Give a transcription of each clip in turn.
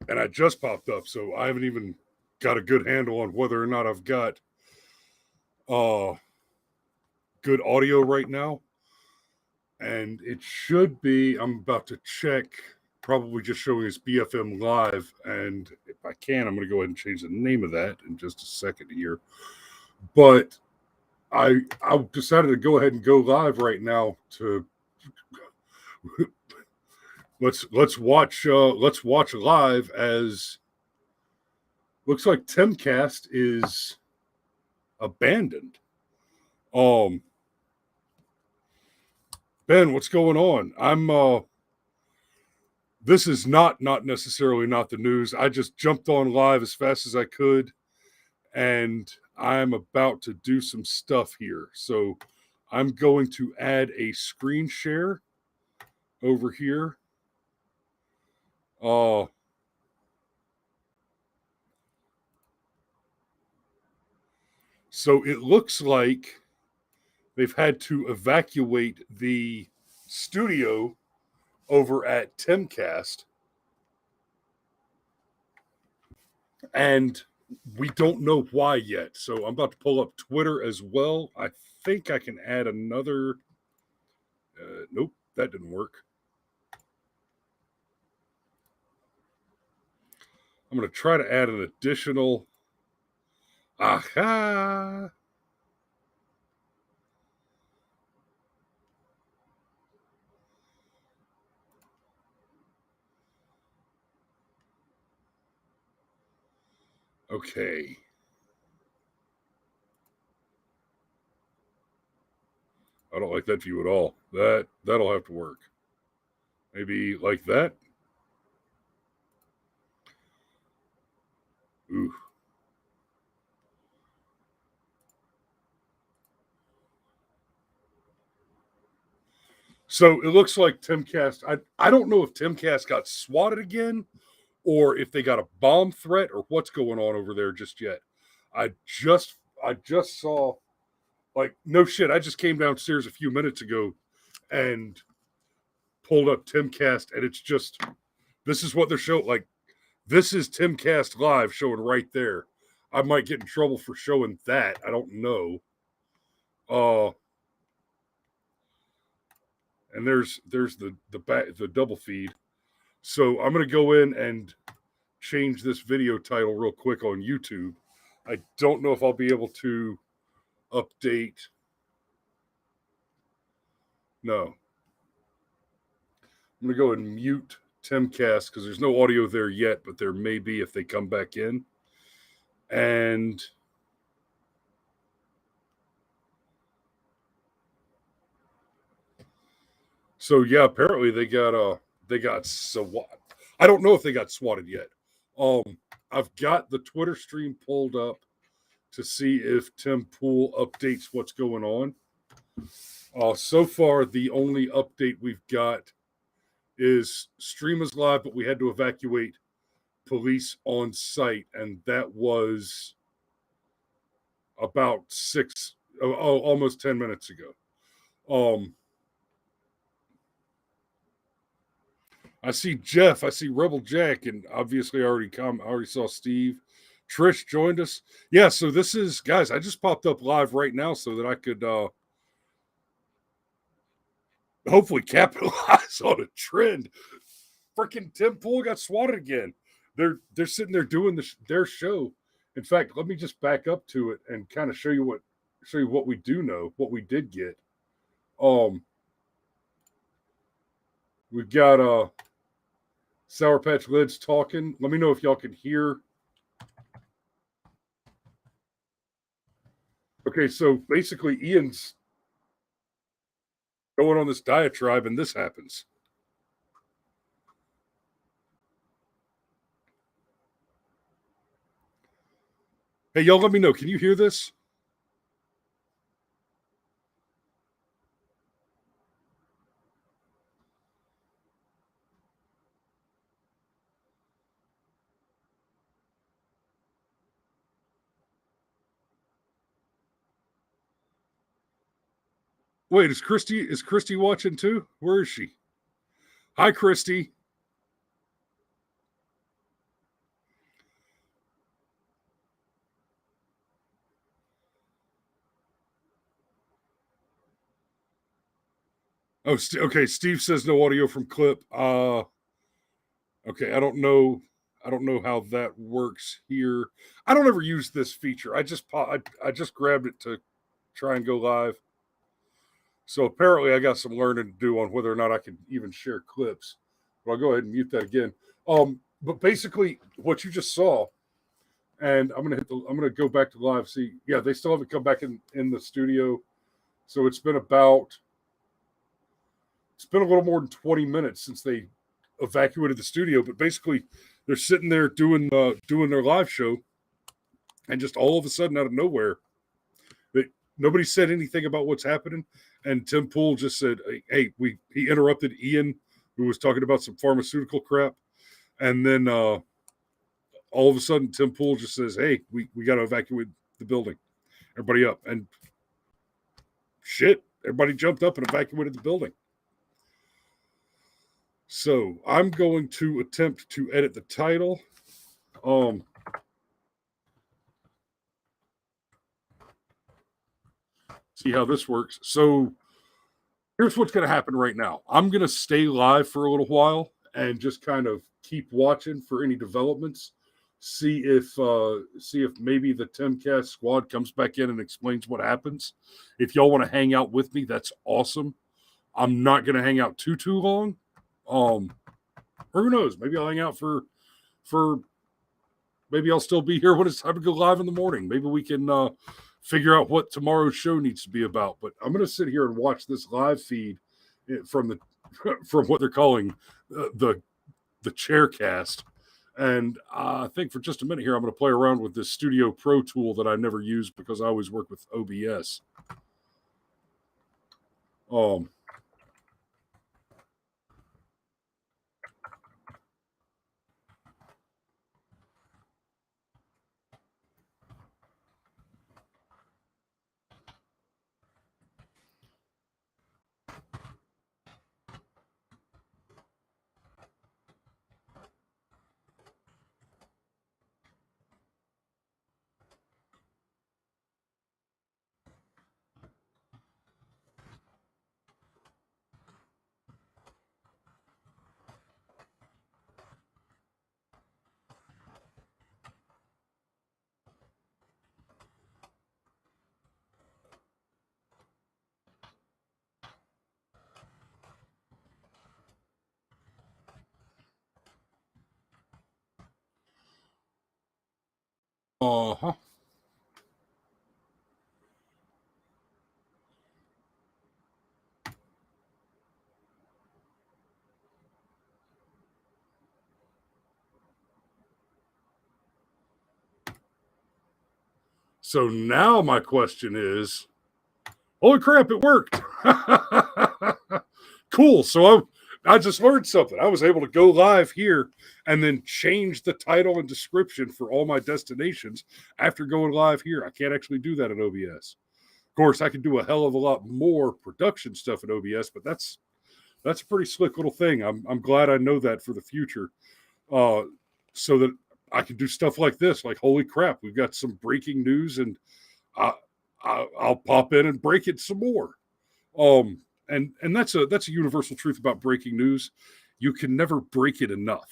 and I just popped up, so I haven't even got a good handle on whether or not I've got good audio right now. And it should be, I'm about to check, probably just showing us BFM Live. And if I can, I'm going to go ahead and change the name of that in just a second here. But I decided to go ahead and go live right now to let's watch live as looks like Timcast is abandoned. Ben, what's going on? This is not necessarily not the news. I just jumped on live as fast as I could, and I'm about to do some stuff here. So I'm going to add a screen share over here. So it looks like they've had to evacuate the studio over at Timcast. And we don't know why yet. So I'm about to pull up Twitter as well. I think I can add another. Nope, that didn't work. I'm going to try to add an additional. Aha! Okay. I don't like that view at all. That'll have to work. Maybe like that. Ooh. So it looks like Timcast. I don't know if Timcast got swatted again or if they got a bomb threat or what's going on over there just yet. I just saw, like, no shit. I just came downstairs a few minutes ago and pulled up Timcast, and it's just, this is what they're showing. Like, this is Timcast Live showing right there. I might get in trouble for showing that. I don't know. And there's the double feed. So I'm gonna go in and change this video title real quick on YouTube. I don't know if I'll be able to update. No. I'm going to go and mute Timcast because there's no audio there yet, but there may be if they come back in. And so yeah, apparently they got SWAT. I don't know if they got swatted yet. I've got the Twitter stream pulled up to see if Tim Pool updates what's going on. So far, the only update we've got is stream is live, but we had to evacuate police on site, and that was about almost 10 minutes ago. I see Jeff, I see Rebel Jack, and obviously I already saw Steve. Trish joined us. Yeah, so this is, guys, I just popped up live right now so that I could hopefully capitalize on a trend. Freaking Tim Pool got swatted again. They're sitting there doing their show. In fact, let me just back up to it and kind of show you what we do know, what we did get. We've got Sour Patch Lids talking. Let me know if y'all can hear. Okay, so basically Ian's going on this diatribe and this happens. Hey, y'all, let me know. Can you hear this? Wait, is Christy watching too? Where is she? Hi, Christy. Oh, okay. Steve says no audio from clip. Okay. I don't know how that works here. I don't ever use this feature. I just grabbed it to try and go live. So apparently, I got some learning to do on whether or not I can even share clips. But I'll go ahead and mute that again. But basically, what you just saw, and I'm gonna go back to live. See, yeah, they still haven't come back in the studio. So it's been a little more than 20 minutes since they evacuated the studio. But basically, they're sitting there doing their live show, and just all of a sudden, out of nowhere, they, nobody said anything about what's happening. And Tim Pool just said, "Hey, he interrupted Ian, who was talking about some pharmaceutical crap." And then all of a sudden, Tim Pool just says, "Hey, we got to evacuate the building. Everybody up!" And shit, everybody jumped up and evacuated the building. So I'm going to attempt to edit the title. See how this works. So here's what's going to happen right now. I'm going to stay live for a little while and just kind of keep watching for any developments. See if maybe the Timcast squad comes back in and explains what happens. If y'all want to hang out with me, that's awesome. I'm not going to hang out too long. Or who knows? Maybe I'll hang out for maybe I'll still be here when it's time to go live in the morning. Maybe we can figure out what tomorrow's show needs to be about. But I'm going to sit here and watch this live feed from the from what they're calling the Chaircast. And I think for just a minute here, I'm going to play around with this Studio Pro tool that I never use because I always work with OBS. Uh-huh. So now my question is, holy crap, it worked. Cool. So I just learned something. I was able to go live here and then change the title and description for all my destinations after going live here. I can't actually do that in OBS. Of course, I can do a hell of a lot more production stuff in OBS, but that's a pretty slick little thing. I'm glad I know that for the future, so that I can do stuff like this. Like, holy crap, we've got some breaking news, and I, I'll pop in and break it some more. And that's a universal truth about breaking news. You can never break it enough.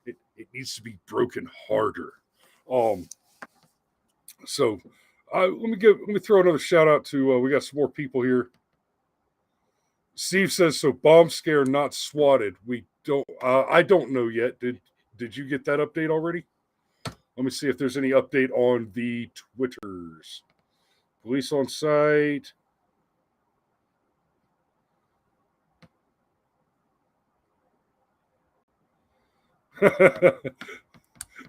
It needs to be broken harder. Um, so let me throw another shout out to we got some more people here. Steve says so. Bomb scare not swatted. We don't. I don't know yet. Did you get that update already? Let me see if there's any update on the Twitters. Police on site.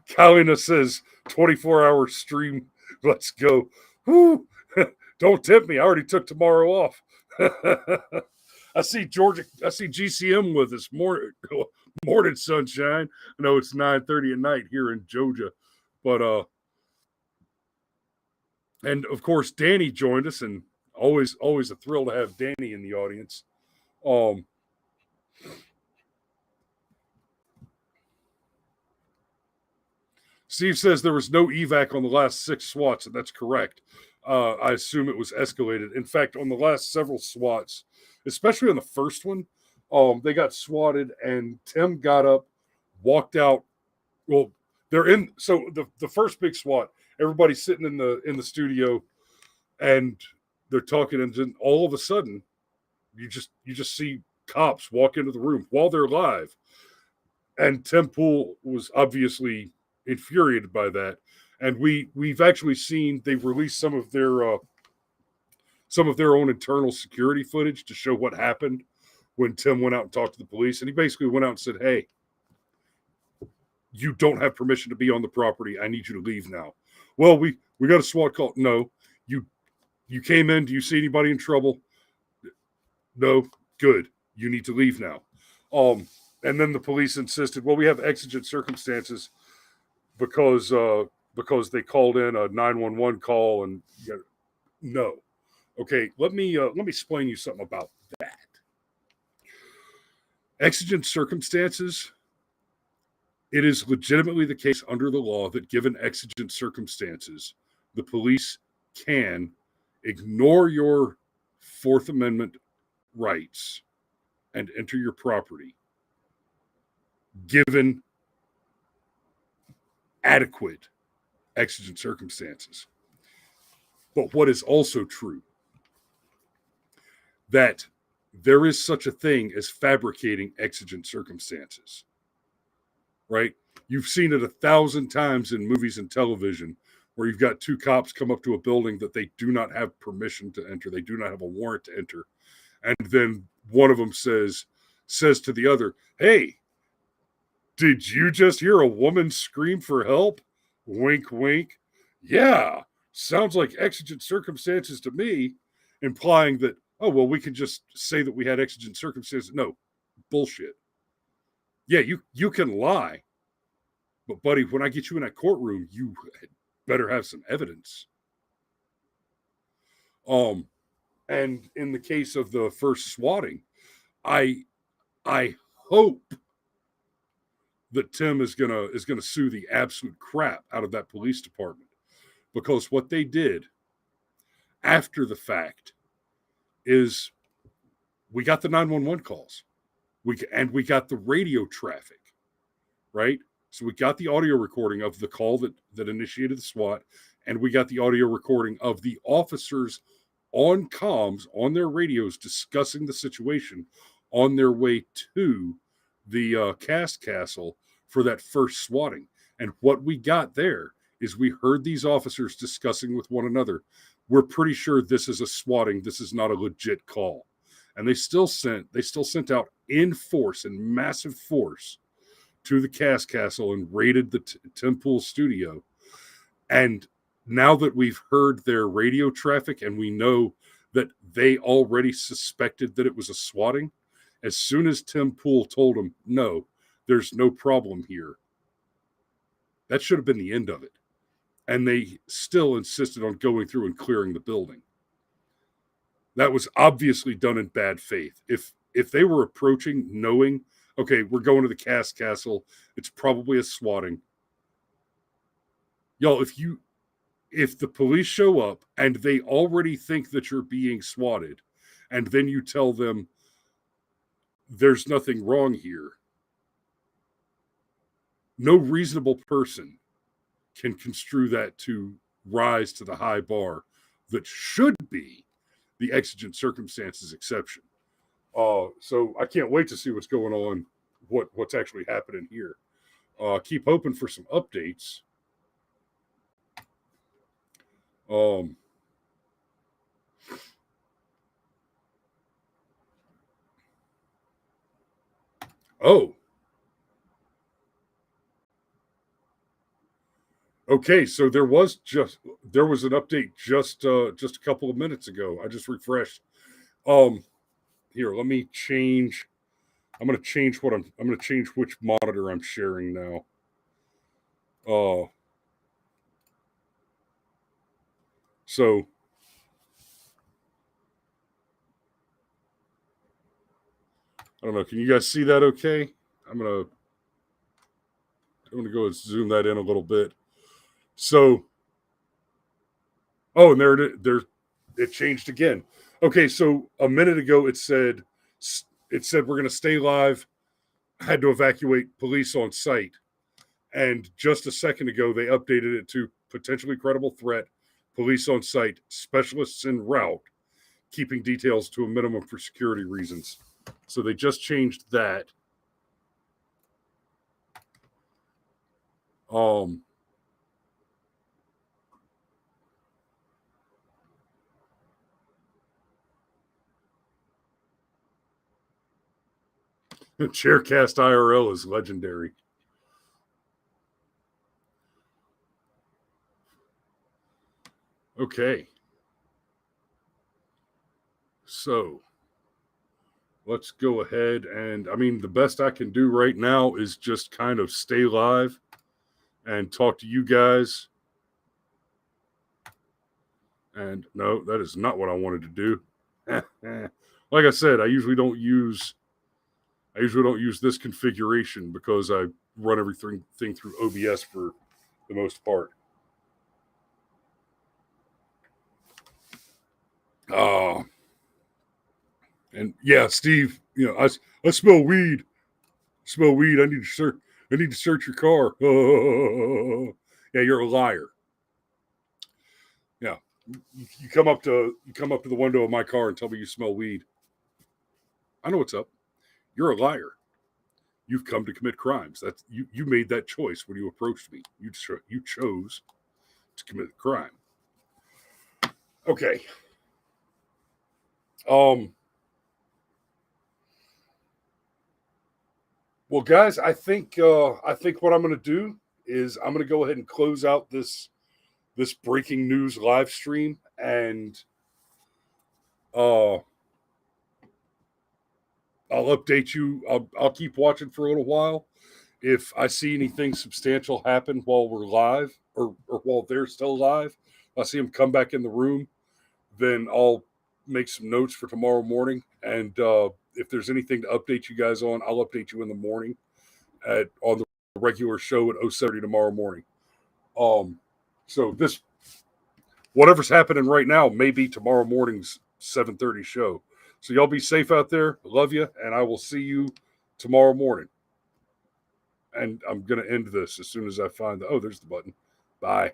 Kalina says 24-hour stream. Let's go. Woo. Don't tempt me. I already took tomorrow off. I see Georgia. I see GCM with us. Morning sunshine. I know it's 9:30 at night here in Georgia, but and of course Danny joined us, and always a thrill to have Danny in the audience. Um, Steve says there was no evac on the last 6 SWATs, and that's correct. I assume it was escalated. In fact, on the last several SWATs, especially on the first one, they got swatted, and Tim got up, walked out. Well, they're in. So the first big SWAT, everybody's sitting in the studio, and they're talking, and then all of a sudden, you just see cops walk into the room while they're live, and Tim Pool was obviously infuriated by that. And we've actually seen they've released some of their own internal security footage to show what happened when Tim went out and talked to the police. And he basically went out and said, "Hey, you don't have permission to be on the property. I need you to leave now." Well, we got a SWAT call. No, you came in. Do you see anybody in trouble? No. Good. You need to leave now. And then the police insisted, well, we have exigent circumstances because they called in a 911 call, and no. Okay, let me explain you something about that. Exigent circumstances. It is legitimately the case under the law that given exigent circumstances, the police can ignore your Fourth Amendment rights and enter your property given adequate exigent circumstances. But what is also true, that there is such a thing as fabricating exigent circumstances, right? You've seen it 1,000 times in movies and television where you've got two cops come up to a building that they do not have permission to enter. They do not have a warrant to enter. And then one of them says to the other, "Hey, did you just hear a woman scream for help?" Wink, wink. "Yeah, sounds like exigent circumstances to me," implying that, oh, well, we can just say that we had exigent circumstances. No, bullshit. Yeah, you can lie. But, buddy, when I get you in that courtroom, you better have some evidence. And in the case of the first swatting, I hope that Tim is gonna sue the absolute crap out of that police department, because what they did after the fact is we got the 911 calls, we got the radio traffic, right? So we got the audio recording of the call that initiated the SWAT, and we got the audio recording of the officers on comms on their radios discussing the situation on their way to the cast castle for that first swatting. And what we got there is we heard these officers discussing with one another, we're pretty sure this is a swatting, this is not a legit call. And they still sent out in force, in massive force, to the cast castle and raided the Tim Pool studio. And now that we've heard their radio traffic and we know that they already suspected that it was a swatting, as soon as Tim Pool told them, no, there's no problem here, that should have been the end of it. And they still insisted on going through and clearing the building. That was obviously done in bad faith. If they were approaching knowing, okay, we're going to the cast castle, it's probably a swatting. Y'all, if the police show up and they already think that you're being swatted, and then you tell them there's nothing wrong here, no reasonable person can construe that to rise to the high bar that should be the exigent circumstances exception. So I can't wait to see what's going on, what's actually happening here. Keep hoping for some updates. Oh. Okay, so there was an update just a couple of minutes ago. I just refreshed. Here, let me change. I'm going to change which monitor I'm sharing now. So I don't know. Can you guys see that okay? I'm going to go and zoom that in a little bit. So Oh, and it changed again. Okay, so a minute ago it said we're going to stay live. Had to evacuate police on site, and just a second ago they updated it to potentially credible threat, police on site, specialists en route, keeping details to a minimum for security reasons. So they just changed that. Um, Chaircast IRL is legendary. Okay. So let's go ahead and I mean the best I can do right now is just kind of stay live and talk to you guys. And no, that is not what I wanted to do. Like I said, I usually don't use this configuration because I run everything through OBS for the most part. Uh, and yeah, Steve, I smell weed. Smell weed. I need to search your car. Yeah, you're a liar. Yeah, you come up to the window of my car and tell me you smell weed. I know what's up. You're a liar. You've come to commit crimes. That's you made that choice when you approached me. You chose to commit a crime. Okay. Um. Well, guys, I think what I'm going to do is I'm going to go ahead and close out this breaking news live stream, and uh, I'll update you. I'll keep watching for a little while. If I see anything substantial happen while we're live, or while they're still live, I see them come back in the room, then I'll make some notes for tomorrow morning. And if there's anything to update you guys on, I'll update you in the morning on the regular show at 07:30 tomorrow morning. So this whatever's happening right now may be tomorrow morning's 7:30 show. So y'all be safe out there. Love you, and I will see you tomorrow morning. And I'm gonna end this as soon as I find there's the button. Bye.